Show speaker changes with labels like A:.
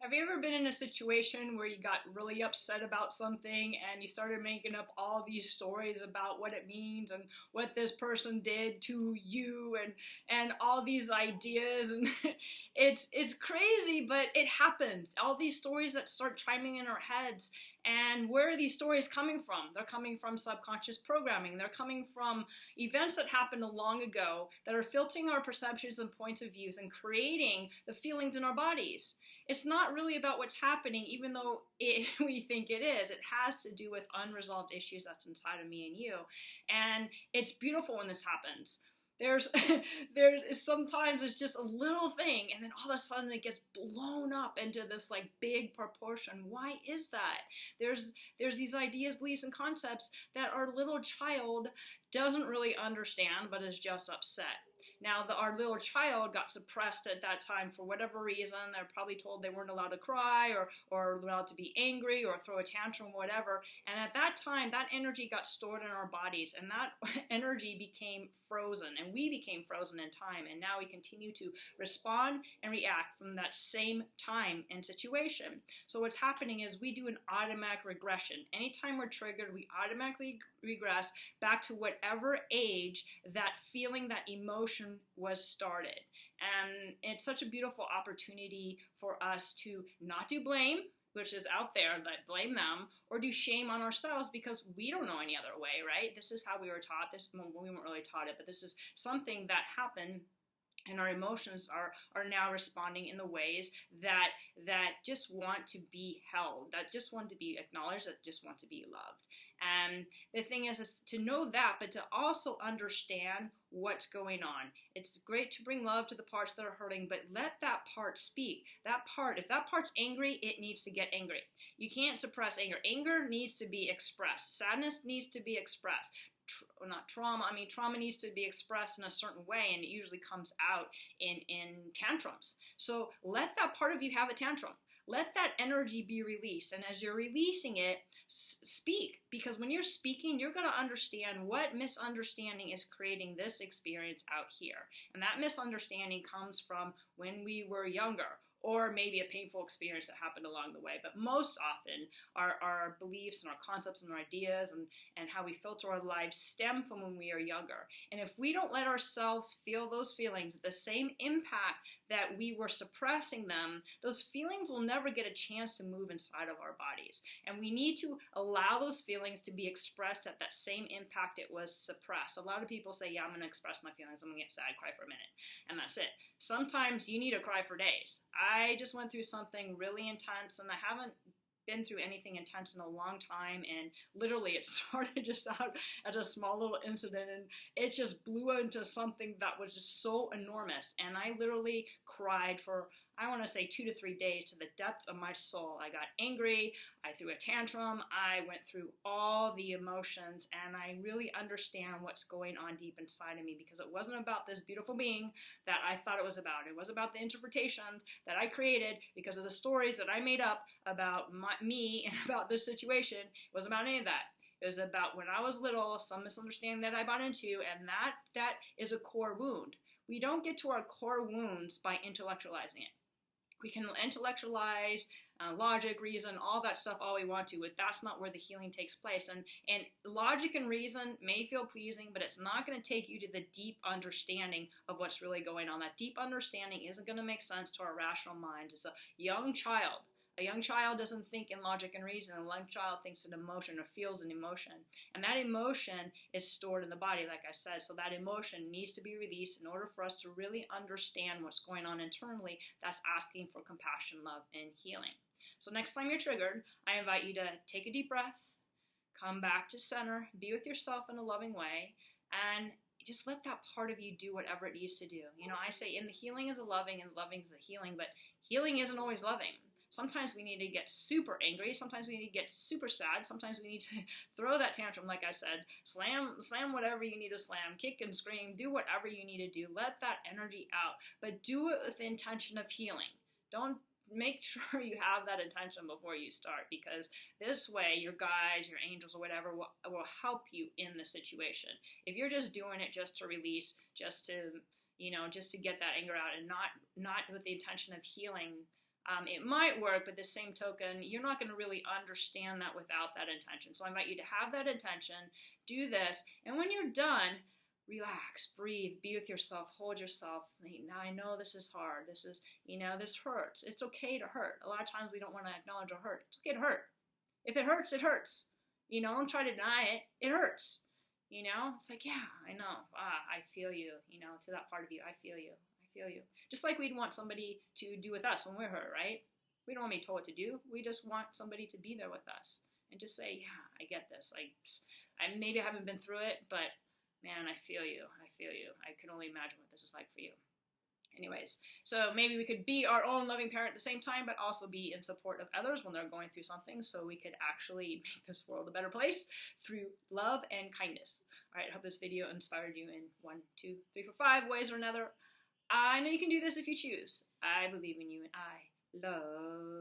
A: Have you ever been in a situation where you got really upset about something and you started making up all these stories about what it means and what this person did to you and all these ideas and it's crazy, but it happens. All these stories that start chiming in our heads, and where are these stories coming from? They're coming from subconscious programming. They're coming from events that happened long ago that are filtering our perceptions and points of views and creating the feelings in our bodies. It's not really about what's happening, even though we think it is. It has to do with unresolved issues that's inside of me and you. And it's beautiful when this happens. There's sometimes it's just a little thing, and then all of a sudden it gets blown up into this like big proportion. Why is that? There's these ideas, beliefs, and concepts that our little child doesn't really understand, but is just upset. Now, our little child got suppressed at that time for whatever reason. They're probably told they weren't allowed to cry or allowed to be angry or throw a tantrum, whatever. And at that time, that energy got stored in our bodies, and that energy became frozen, and we became frozen in time. And now we continue to respond and react from that same time and situation. So what's happening is we do an automatic regression. Anytime we're triggered, we automatically regress back to whatever age that feeling, that emotion was started. And it's such a beautiful opportunity for us to not do blame, which is out there, that blame them, or do shame on ourselves because we don't know any other way, right? This is how we were taught. We weren't really taught it, but this is something that happened, and our emotions are now responding in the ways that just want to be held, that just want to be acknowledged, that just want to be loved. And the thing is to know that, but to also understand what's going on. It's great to bring love to the parts that are hurting, but let that part speak. That part, if that part's angry, it needs to get angry. You can't suppress anger. Anger needs to be expressed. Sadness needs to be expressed. Trauma needs to be expressed in a certain way, and it usually comes out in tantrums. So let that part of you have a tantrum. Let that energy be released. And as you're releasing it, speak. Because when you're speaking, you're going to understand what misunderstanding is creating this experience out here. And that misunderstanding comes from when we were younger, or maybe a painful experience that happened along the way. But most often, our beliefs and our concepts and our ideas and how we filter our lives stem from when we are younger. And if we don't let ourselves feel those feelings, the same impact that we were suppressing them, those feelings will never get a chance to move inside of our bodies. And we need to allow those feelings to be expressed at that same impact it was suppressed. A lot of people say, yeah, I'm going to express my feelings. I'm going to get sad, cry for a minute, and that's it. Sometimes you need to cry for days. I just went through something really intense, and I haven't been through anything intense in a long time, and literally it started just out as a small little incident, and it just blew into something that was just so enormous, and I literally cried for, I want to say 2 to 3 days, to the depth of my soul. I got angry, I threw a tantrum, I went through all the emotions, and I really understand what's going on deep inside of me, because it wasn't about this beautiful being that I thought it was about. It was about the interpretations that I created because of the stories that I made up about me and about this situation. It wasn't about any of that. It was about when I was little, some misunderstanding that I bought into, and that is a core wound. We don't get to our core wounds by intellectualizing it. We can intellectualize, logic, reason, all that stuff all we want to, but that's not where the healing takes place. And logic and reason may feel pleasing, but it's not going to take you to the deep understanding of what's really going on. That deep understanding isn't going to make sense to our rational mind. It's a young child. A young child doesn't think in logic and reason. A young child thinks in emotion or feels an emotion. And that emotion is stored in the body, like I said. So that emotion needs to be released in order for us to really understand what's going on internally. That's asking for compassion, love, and healing. So next time you're triggered, I invite you to take a deep breath, come back to center, be with yourself in a loving way, and just let that part of you do whatever it needs to do. You know, I say in the healing is a loving and loving is a healing, but healing isn't always loving. Sometimes we need to get super angry. Sometimes we need to get super sad. Sometimes we need to throw that tantrum, like I said. Slam whatever you need to slam. Kick and scream. Do whatever you need to do. Let that energy out. But do it with the intention of healing. Don't make sure you have that intention before you start, because this way your guides, your angels, or whatever will help you in the situation. If you're just doing it just to release, just to get that anger out, and not with the intention of healing, it might work, but the same token, you're not going to really understand that without that intention. So I invite you to have that intention, do this, and when you're done, relax, breathe, be with yourself, hold yourself. Now I know this is hard. This is, this hurts. It's okay to hurt. A lot of times we don't want to acknowledge our hurt. It's okay to hurt. If it hurts, it hurts. Don't try to deny it. It hurts. It's like, yeah, I know. I feel you, to that part of you. I feel you. I feel you. Just like we'd want somebody to do with us when we're hurt, right? We don't want to be told what to do. We just want somebody to be there with us and just say, yeah, I get this. I maybe haven't been through it, but man, I feel you. I feel you. I can only imagine what this is like for you. Anyways, so maybe we could be our own loving parent at the same time, but also be in support of others when they're going through something, so we could actually make this world a better place through love and kindness. All right, I hope this video inspired you in 1, 2, 3, 4, 5 ways or another. I know you can do this if you choose. I believe in you, and I love